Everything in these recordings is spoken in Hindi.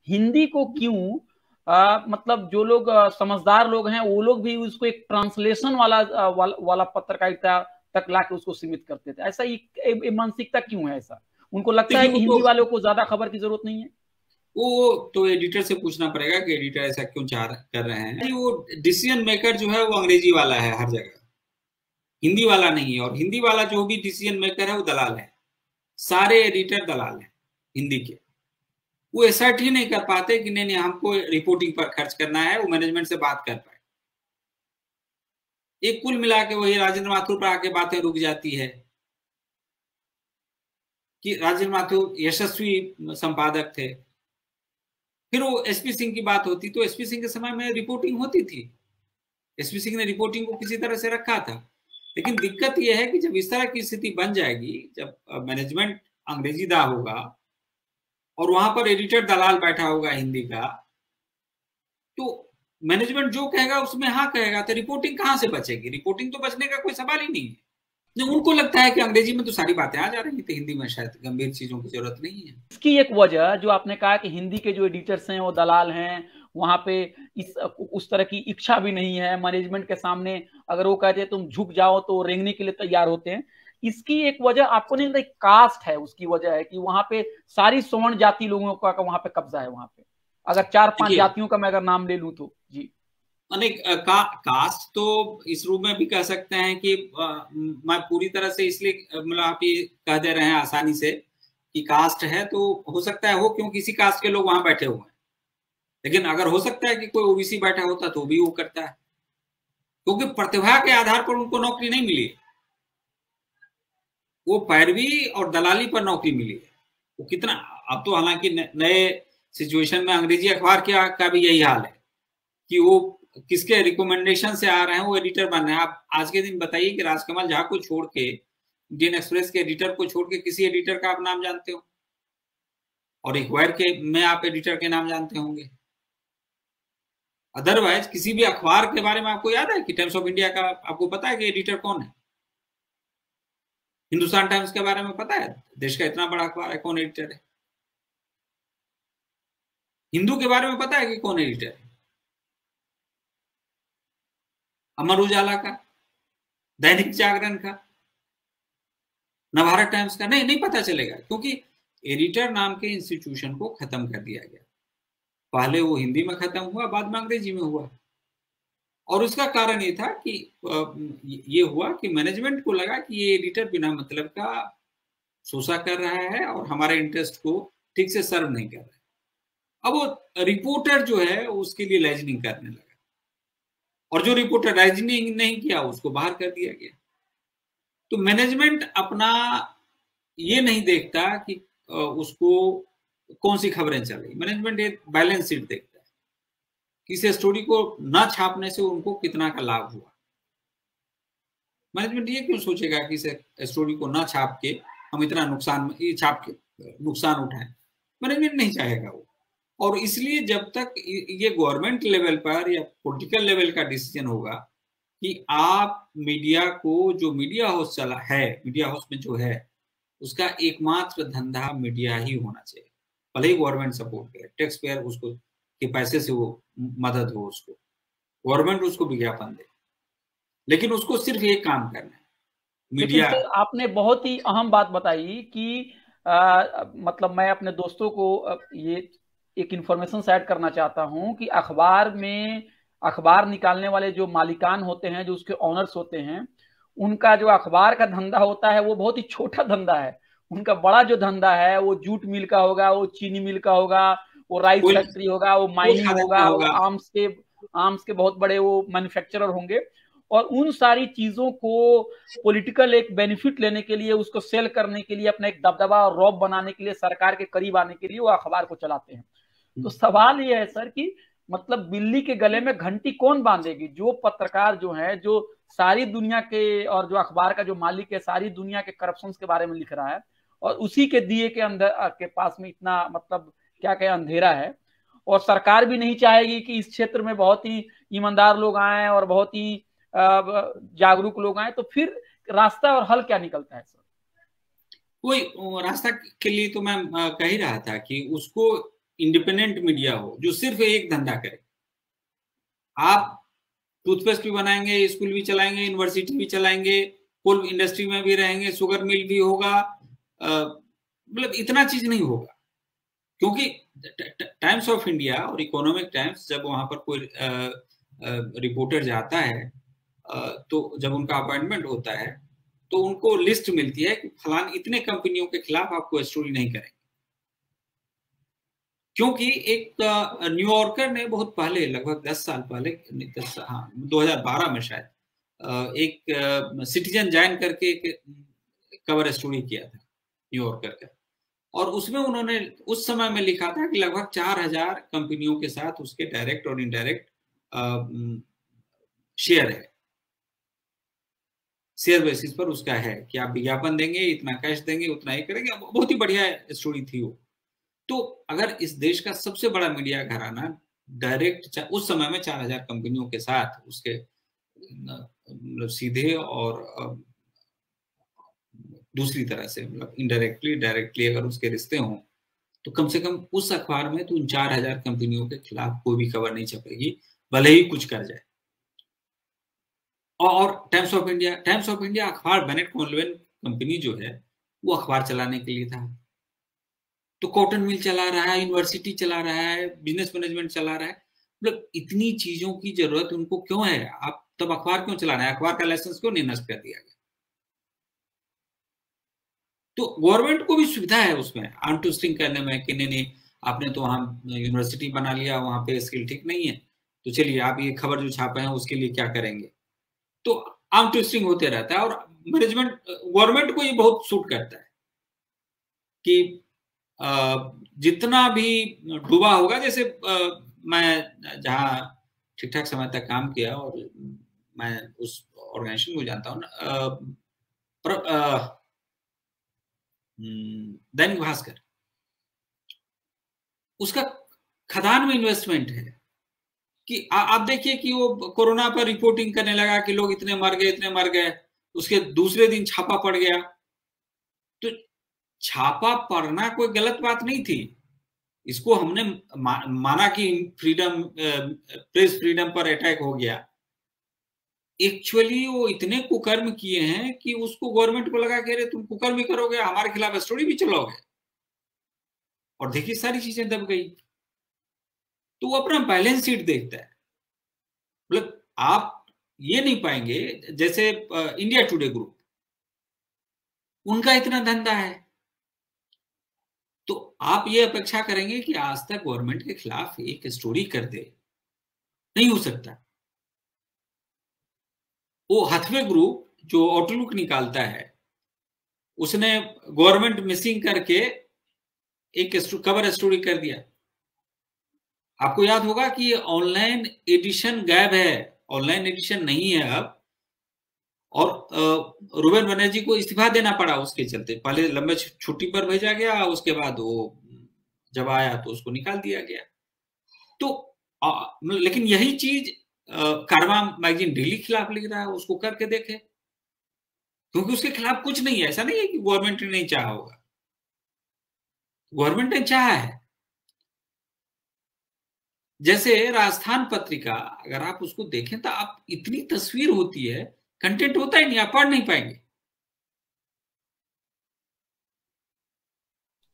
हिंदी को क्यों मतलब जो लोग समझदार लोग हैं वो लोग भी उसको एक ट्रांसलेशन वाला पत्रकारिता तक लाके उसको सीमित करते थे। ऐसा ये मानसिकता क्यों है ऐसा? उनको लगता है देखिए कि वो हिंदी तो वालों को ज्यादा खबर की जरूरत नहीं है। वो तो एडिटर से पूछना पड़ेगा कि एडिटर ऐसा क्यों कर रहे हैं। वो डिसीजन मेकर जो है वो अंग्रेजी वाला है हर जगह, हिंदी वाला नहीं है। और हिंदी वाला जो भी डिसीजन मेकर है वो दलाल है, सारे एडिटर दलाल हैं हिंदी के। वो एसर्ट ही नहीं कर पाते कि नहीं नहीं हमको रिपोर्टिंग पर खर्च करना है, वो मैनेजमेंट से बात कर पाए। एक कुल मिला के वही राजेंद्र माथुर पर आके बातें रुक जाती है कि राजेंद्र माथुर यशस्वी संपादक थे। फिर वो एसपी सिंह की बात होती तो एसपी सिंह के समय में रिपोर्टिंग होती थी, एसपी सिंह ने रिपोर्टिंग को किसी तरह से रखा था। लेकिन दिक्कत यह है कि जब इस तरह की स्थिति बन जाएगी, जब मैनेजमेंट अंग्रेजी दा होगा और वहां पर एडिटर दलाल बैठा होगा हिंदी का, तो मैनेजमेंट जो कहेगा उसमें हाँ कहेगा, तो रिपोर्टिंग कहां से बचेगी? रिपोर्टिंग तो बचने का कोई सवाल ही नहीं है। जब उनको लगता है कि अंग्रेजी में तो सारी बातें आ जा रही थी, हिंदी में शायद गंभीर चीजों की जरूरत नहीं है। इसकी एक वजह जो आपने कहा कि हिंदी के जो एडिटर्स हैं वो दलाल हैं, वहां पे इस उस तरह की इच्छा भी नहीं है मैनेजमेंट के सामने। अगर वो कहते हैं तुम झुक जाओ तो रेंगने के लिए तैयार होते हैं। इसकी एक वजह आपको नहीं लगता कास्ट है? उसकी वजह है कि वहां पे सारी सवर्ण जाति लोगों का वहां पे कब्जा है वहां पे। अगर 4-5 देखिए जातियों का मैं अगर नाम ले लूं तो जी। अनेक कास्ट तो इस रूप में भी कह सकते हैं कि मैं पूरी तरह से इसलिए मतलब आप ये कह दे रहे हैं आसानी से कि कास्ट है, तो हो सकता है हो क्यों किसी कास्ट के लोग वहां बैठे हुए हैं। लेकिन अगर हो सकता है कि कोई ओबीसी बैठा होता तो भी वो करता है, क्योंकि प्रतिभा के आधार पर उनको नौकरी नहीं मिली है, वो पैरवी और दलाली पर नौकरी मिली है। वो कितना, अब तो हालांकि नए सिचुएशन में अंग्रेजी अखबार का भी यही हाल है कि वो किसके रिकमेंडेशन से आ रहे हैं वो एडिटर बन रहे हैं। आप आज के दिन बताइए कि राजकमल झा को छोड़ के, इंडियन एक्सप्रेस के एडिटर को छोड़ के किसी एडिटर का आप नाम जानते हो? और अखबार के में आप एडिटर के नाम जानते होंगे। अदरवाइज किसी भी अखबार के बारे में आपको याद है कि टाइम्स ऑफ इंडिया का आपको पता है कि एडिटर कौन है? हिंदुस्तान टाइम्स के बारे में पता है? देश का इतना बड़ा अखबार है, कौन एडिटर है? हिंदू के बारे में पता है कि कौन एडिटर है? अमर उजाला का, दैनिक जागरण का, नवभारत टाइम्स का? नहीं, नहीं पता चलेगा, क्योंकि एडिटर नाम के इंस्टीट्यूशन को खत्म कर दिया गया। पहले वो हिंदी में खत्म हुआ, बाद में अंग्रेजी में हुआ। और उसका कारण ये था कि ये हुआ कि मैनेजमेंट को लगा कि ये एडिटर बिना मतलब का शोषा कर रहा है और हमारे इंटरेस्ट को ठीक से सर्व नहीं कर रहा है। अब वो रिपोर्टर जो है उसके लिए लाइजनिंग करने लगा, और जो रिपोर्टर लाइजनिंग नहीं किया उसको बाहर कर दिया गया। तो मैनेजमेंट अपना ये नहीं देखता कि उसको कौन सी खबरें चल रही। मैनेजमेंट एक बैलेंस शीट देखता है कि इस स्टोरी को ना छापने से उनको कितना का लाभ हुआ। मैनेजमेंट ये क्यों सोचेगा कि इस स्टोरी को ना छाप के हम इतना नुकसान, ये छाप के नुकसान उठाएं? मैनेजमेंट नहीं चाहेगा वो। और इसलिए जब तक ये गवर्नमेंट लेवल पर या पॉलिटिकल लेवल का डिसीजन होगा कि आप मीडिया को, जो मीडिया हाउस चला है, मीडिया हाउस में जो है उसका एकमात्र धंधा मीडिया ही होना चाहिए, भले ही गवर्नमेंट सपोर्ट करे, टैक्स पेयर उसको के पैसे से वो मदद हो, उसको गवर्नमेंट उसको विज्ञापन दे, लेकिन उसको सिर्फ एक काम करना है लेकिन मीडिया। सर आपने बहुत ही अहम बात बताई कि मतलब मैं अपने दोस्तों को ये एक इंफॉर्मेशन शेयर करना चाहता हूं कि अखबार में अखबार निकालने वाले जो मालिकान होते हैं, जो उसके ऑनर्स होते हैं, उनका जो अखबार का धंधा होता है वो बहुत ही छोटा धंधा है। उनका बड़ा जो धंधा है वो जूट मिल का होगा, वो चीनी मिल का होगा, वो राइस कोई फैक्ट्री होगा, वो कोई माइनिंग खादान का होगा, वो होगा। आर्म्स के बहुत बड़े वो मैन्युफैक्चरर होंगे। और उन सारी चीजों को पॉलिटिकल एक बेनिफिट लेने के लिए, उसको सेल करने के लिए, अपना एक दबदबा और रौब बनाने के लिए, सरकार के करीब आने के लिए वो अखबार को चलाते हैं। तो सवाल ये है सर कि मतलब बिल्ली के गले में घंटी कौन बांधेगी? जो पत्रकार जो है, जो सारी दुनिया के, और जो अखबार का जो मालिक है सारी दुनिया के करप्शन के बारे में लिख रहा है, और उसी के दिए के अंदर के पास में इतना मतलब क्या कहे अंधेरा है, और सरकार भी नहीं चाहेगी कि इस क्षेत्र में बहुत ही ईमानदार लोग आए और बहुत ही जागरूक लोग आए, तो फिर रास्ता और हल क्या निकलता है सर? कोई रास्ता के लिए तो मैं कह ही रहा था कि उसको इंडिपेंडेंट मीडिया हो जो सिर्फ एक धंधा करे। आप टूथपेस्ट भी बनाएंगे, स्कूल भी चलाएंगे, यूनिवर्सिटी भी चलाएंगे, कोल इंडस्ट्री में भी रहेंगे, शुगर मिल भी होगा, मतलब इतना चीज नहीं होगा। क्योंकि टाइम्स ऑफ इंडिया और इकोनॉमिक टाइम्स जब वहां पर कोई रिपोर्टर जाता है, तो जब उनका अपॉइंटमेंट होता है तो उनको लिस्ट मिलती है कि फलान इतने कंपनियों के खिलाफ आपको स्टोरी नहीं करेंगे। क्योंकि एक न्यूयॉर्कर ने बहुत पहले, लगभग 10 साल पहले, 2012 में शायद एक सिटीजन जैन करके एक कवर स्टोरी किया था न्यूयॉर्कर का, और उसमें उन्होंने उस समय में लिखा था कि लगभग 4000 कंपनियों के साथ उसके डायरेक्ट और इनडायरेक्ट शेयर है, शेयर बेसिस पर उसका है कि आप विज्ञापन देंगे, इतना कैश देंगे, उतना ही करेंगे। बहुत ही बढ़िया स्टोरी थी वो। तो अगर इस देश का सबसे बड़ा मीडिया घराना डायरेक्ट उस समय में 4000 कंपनियों के साथ उसके मतलब सीधे और दूसरी तरह से मतलब इनडायरेक्टली डायरेक्टली अगर उसके रिश्ते हों, तो कम से कम उस अखबार में तो उन 4000 कंपनियों के खिलाफ कोई भी खबर नहीं छपेगी, भले ही कुछ कर जाए। और टाइम्स ऑफ इंडिया अखबार बेनेट कॉन्वेंट कंपनी जो है वो अखबार चलाने के लिए था। तो कॉटन मिल चला रहा है, यूनिवर्सिटी चला रहा है, बिजनेस मैनेजमेंट चला रहा है, मतलब इतनी चीजों की जरूरत उनको क्यों है? आप तब अखबार क्यों चला रहे हैं? अखबार का लाइसेंस क्यों नहीं नष्ट कर दिया गया? तो गवर्नमेंट को भी सुविधा है उसमें आर्म ट्विस्टिंग करने में कि नहीं आपने तो वहां यूनिवर्सिटी बना लिया, वहां पे स्किल ठीक नहीं है, तो चलिए आप ये खबर जो छापे हैं उसके लिए क्या करेंगे। तो आर्म ट्विस्टिंग होते रहता है और मैनेजमेंट गवर्नमेंट को ये बहुत सूट करता है कि जितना भी डूबा होगा, जैसे मैं जहाँ ठीक ठाक समय तक काम किया और मैं उस ऑर्गेनाइजेशन को जानता हूँ ना, दैनिक भास्कर, उसका खदान में इन्वेस्टमेंट है कि आप देखिए कि वो कोरोना पर रिपोर्टिंग करने लगा कि लोग इतने मर गए, उसके दूसरे दिन छापा पड़ गया। तो छापा पड़ना कोई गलत बात नहीं थी, इसको हमने माना कि फ्रीडम, प्रेस फ्रीडम पर अटैक हो गया। एक्चुअली वो इतने कुकर्म किए हैं कि उसको गवर्नमेंट को लगा कि अरे तुम कुकर्म ही करोगे, हमारे खिलाफ स्टोरी भी चलाओगे, और देखिए सारी चीजें दब गई। तो वो अपना बैलेंस शीट देखता है। मतलब आप ये नहीं पाएंगे, जैसे इंडिया टुडे ग्रुप, उनका इतना धंधा है, तो आप ये अपेक्षा करेंगे कि आज तक गवर्नमेंट के खिलाफ एक स्टोरी कर दे, नहीं हो सकता। वो हथवे ग्रुप जो आउटलुक निकालता है, उसने गवर्नमेंट मिसिंग करके एक कवर स्टोरी कर दिया। आपको याद होगा कि ऑनलाइन एडिशन गायब है, ऑनलाइन एडिशन नहीं है अब, और रुबेन बनर्जी को इस्तीफा देना पड़ा उसके चलते। पहले लंबे छुट्टी पर भेजा गया, उसके बाद वो जब आया तो उसको निकाल दिया गया। तो लेकिन यही चीज कारवां मैगजीन डेली खिलाफ लिख रहा है, उसको करके देखे, क्योंकि उसके खिलाफ कुछ नहीं है। ऐसा नहीं है कि गवर्नमेंट ने नहीं चाहा होगा, गवर्नमेंट ने चाहा है। जैसे राजस्थान पत्रिका, अगर आप उसको देखें तो आप इतनी तस्वीर होती है, कंटेंट होता ही नहीं, आप पढ़ नहीं पाएंगे।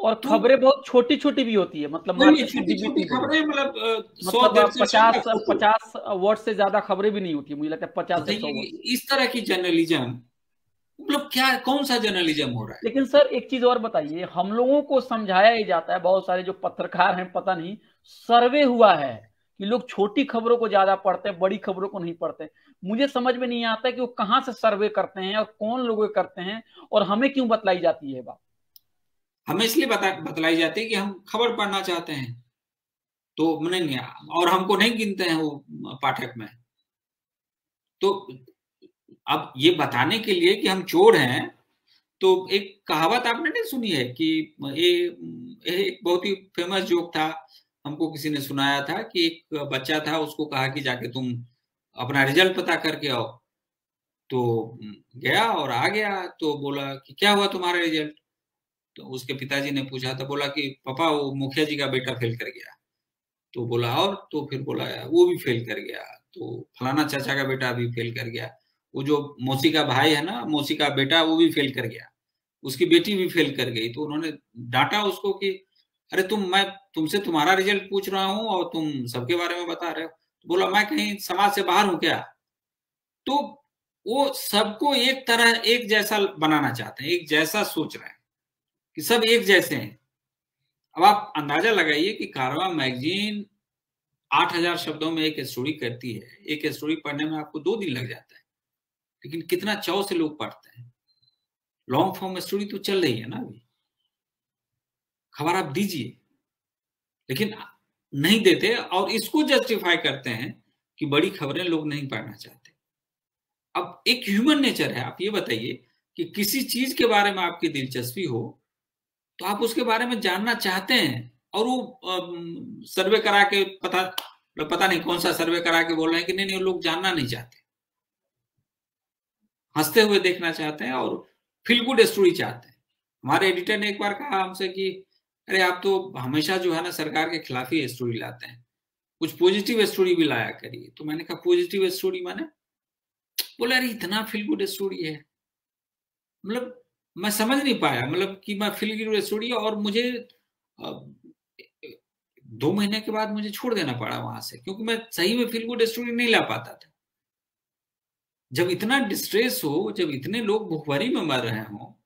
और खबरें बहुत छोटी छोटी भी होती है, मतलब छोटी खबरें, मतलब 50 वर्ड से ज्यादा खबरें भी नहीं होती, मुझे लगता है 50 से 100 वर्ड। इस तरह की जर्नलिज्म, मतलब क्या, कौन सा जर्नलिज्म हो रहा है? लेकिन सर एक चीज और बताइए, हम लोगों को समझाया ही जाता है, बहुत सारे जो पत्रकार हैं, पता नहीं सर्वे हुआ है कि लोग छोटी खबरों को ज्यादा पढ़ते हैं, बड़ी खबरों को नहीं पढ़ते। मुझे समझ में नहीं आता कि वो कहाँ से सर्वे करते हैं और कौन लोग करते हैं, और हमें क्यों बतलाई जाती है बात? हमें इसलिए बतलाई जाती है कि हम खबर पढ़ना चाहते हैं, तो नहीं, और हमको नहीं गिनते हैं वो पाठक में। तो अब ये बताने के लिए कि हम चोर हैं, तो एक कहावत आपने नहीं सुनी है कि ये एक बहुत ही फेमस जोक था, हमको किसी ने सुनाया था कि एक बच्चा था, उसको कहा कि जाके तुम अपना रिजल्ट पता करके आओ। तो गया और आ गया, तो बोला कि क्या हुआ तुम्हारा रिजल्ट? तो उसके पिताजी ने पूछा, तो बोला कि पापा वो मुखिया जी का बेटा फेल कर गया। तो बोला और? तो फिर बोला वो भी फेल कर गया। तो फलाना चाचा का बेटा भी फेल कर गया। वो जो मौसी का भाई है ना, मौसी का बेटा, वो भी फेल कर गया। उसकी बेटी भी फेल कर गई। तो उन्होंने डांटा उसको कि अरे मैं तुमसे तुम्हारा रिजल्ट पूछ रहा हूँ और तुम सबके बारे में बता रहे हो। तो बोला मैं कहीं समाज से बाहर हूं क्या? तो वो सबको एक तरह एक जैसा बनाना चाहते हैं, एक जैसा सोच रहे हैं कि सब एक जैसे हैं। अब आप अंदाजा लगाइए कि कारवां मैगजीन 8,000 शब्दों में एक स्टोरी करती है। एक स्टोरी पढ़ने में आपको 2 दिन लग जाता है, लेकिन कितना चाव से लोग पढ़ते हैं। लॉन्ग फॉर्म स्टोरी तो चल रही है ना अभी, खबर आप दीजिए, लेकिन नहीं देते और इसको जस्टिफाई करते हैं कि बड़ी खबरें लोग नहीं पढ़ना चाहते। अब एक ह्यूमन नेचर है। आप ये बताइए कि किसी चीज के बारे में आपकी दिलचस्पी हो तो आप उसके बारे में जानना चाहते हैं, और वो सर्वे करा के पता नहीं कौन सा सर्वे करा के बोल रहे हैं कि नहीं लोग जानना नहीं चाहते, हंसते हुए देखना चाहते हैं और फील गुड स्टोरी चाहते हैं। हमारे एडिटर ने एक बार कहा हमसे कि अरे आप तो हमेशा जो है ना सरकार के खिलाफ ही स्टोरी लाते हैं, कुछ पॉजिटिव स्टोरी भी लाया करिए। तो मैंने कहा पॉजिटिव स्टोरी माने? बोला अरे इतना फील गुड स्टोरी है। मतलब मैं समझ नहीं पाया, मतलब कि मैं फील गुड स्टोरी, और मुझे 2 महीने के बाद मुझे छोड़ देना पड़ा वहां से, क्योंकि मैं सही में फील गुड स्टोरी नहीं ला पाता था। जब इतना डिस्ट्रेस हो, जब इतने लोग भूखमरी में मर रहे हो,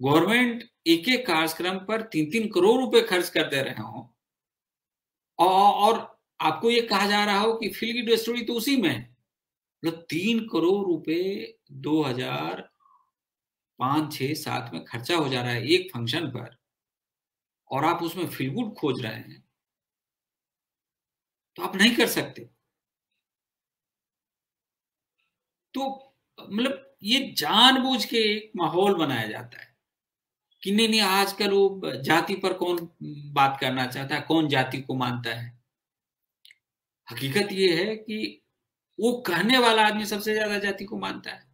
गवर्नमेंट एक एक कार्यक्रम पर 3-3 करोड़ रुपए खर्च कर दे रहे हो, और आपको ये कहा जा रहा हो कि फील गुड स्टोरी तो उसी में है। मतलब 3 करोड़ रुपए 2005, 6, 7 में खर्चा हो जा रहा है एक फंक्शन पर, और आप उसमें फील गुड खोज रहे हैं, तो आप नहीं कर सकते। तो मतलब ये जानबूझ के एक माहौल बनाया जाता है कि नहीं आजकल वो जाति पर कौन बात करना चाहता है, कौन जाति को मानता है। हकीकत ये है कि वो कहने वाला आदमी सबसे ज्यादा जाति को मानता है।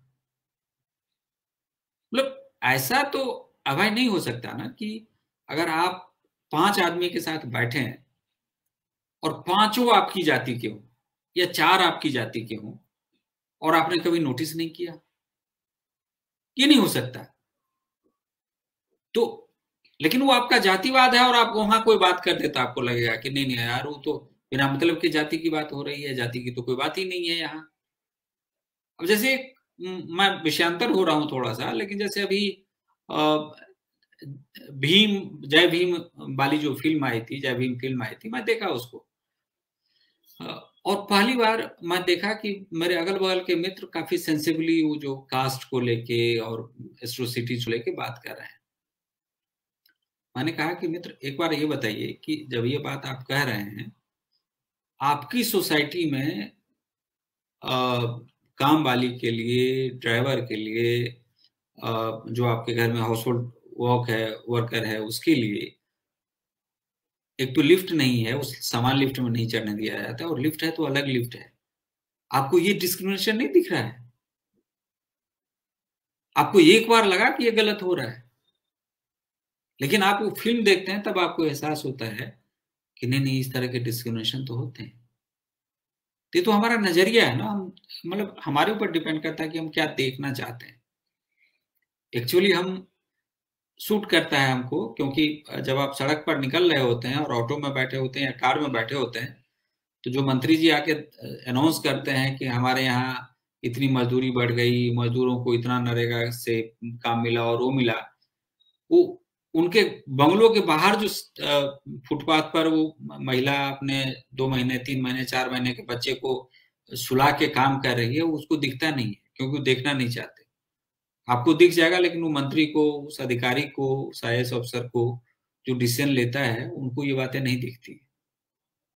मतलब ऐसा तो अवॉइड नहीं हो सकता ना कि अगर आप 5 आदमी के साथ बैठे हैं और 5 आपकी जाति के हो या 4 आपकी जाति के हो और आपने कभी नोटिस नहीं किया, ये नहीं हो सकता। तो लेकिन वो आपका जातिवाद है और आप वहां कोई बात कर देता, आपको लगेगा कि नहीं यार वो तो बिना मतलब की जाति की बात हो रही है, जाति की तो कोई बात ही नहीं है यहाँ। अब जैसे मैं विषयांतर हो रहा हूं थोड़ा सा, लेकिन जैसे अभी जय भीम वाली जो फिल्म आई थी, जय भीम फिल्म आई थी, मैं देखा उसको, और पहली बार मैं देखा कि मेरे अगल बगल के मित्र काफी सेंसिबली वो जो कास्ट को लेके और एट्रोसिटीज को लेके बात कर रहे हैं। मैंने कहा कि मित्र एक बार ये बताइए कि जब ये बात आप कह रहे हैं, आपकी सोसाइटी में काम वाली के लिए, ड्राइवर के लिए, जो आपके घर में हाउस होल्ड वर्कर है उसके लिए एक तो लिफ्ट नहीं है, उस समान लिफ्ट में नहीं चढ़ने दिया जाता, और लिफ्ट है तो अलग लिफ्ट है। आपको ये डिस्क्रिमिनेशन नहीं दिख रहा है? आपको एक बार लगा कि ये गलत हो रहा है, लेकिन आप वो फिल्म देखते हैं तब आपको एहसास होता है कि नहीं इस तरह के डिस्क्रिमिनेशन तो होते हैं। ये तो हमारा नजरिया है ना, मतलब हमारे ऊपर डिपेंड करता है कि हम क्या देखना चाहते हैं। एक्चुअली हम सूट करता है हमको, क्योंकि जब आप सड़क पर निकल रहे होते हैं और ऑटो में बैठे होते हैं या कार में बैठे होते हैं, तो जो मंत्री जी आके अनाउंस करते हैं कि हमारे यहाँ इतनी मजदूरी बढ़ गई, मजदूरों को इतना नरेगा से काम मिला और वो मिला, वो उनके बंगलों के बाहर जो फुटपाथ पर वो महिला अपने 2 महीने, 3 महीने, 4 महीने के बच्चे को सुला के काम कर रही है, उसको दिखता नहीं है, क्योंकि वो देखना नहीं चाहते। आपको दिख जाएगा, लेकिन वो मंत्री को, उस अधिकारी को, उस IAS अफसर को जो डिसीजन लेता है, उनको ये बातें नहीं दिखती।